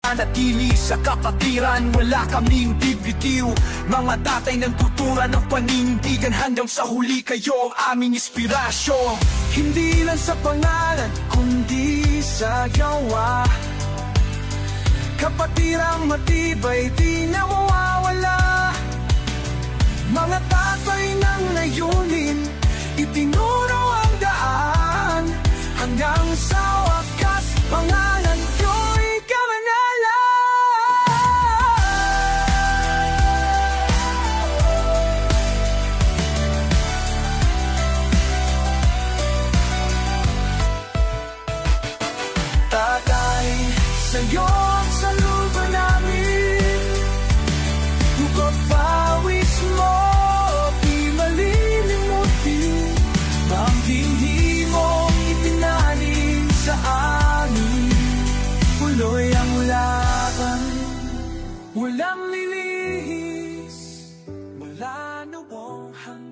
mananatili sa kapatiran. Wala kaming bibitiw, mga tatay ng tuturan ng panindigan. Hanggang sa huli kayo ang aming inspirasyon. Hindi lang sa pangalan, kundi sa gawa. Kapatirang matibay, di na mawawala. Mga tatay ng layunin, itinuro ang daan. Hanggang sa wakas, pangalan ko'y kamanalan. Tatay, sa'yo ang saludo namin. Hugot pawis mo, di malilimutin. Ang hindi mong itinanim sa amin. Tuloy ang laban, walang lilihis, wala na wong hanggan.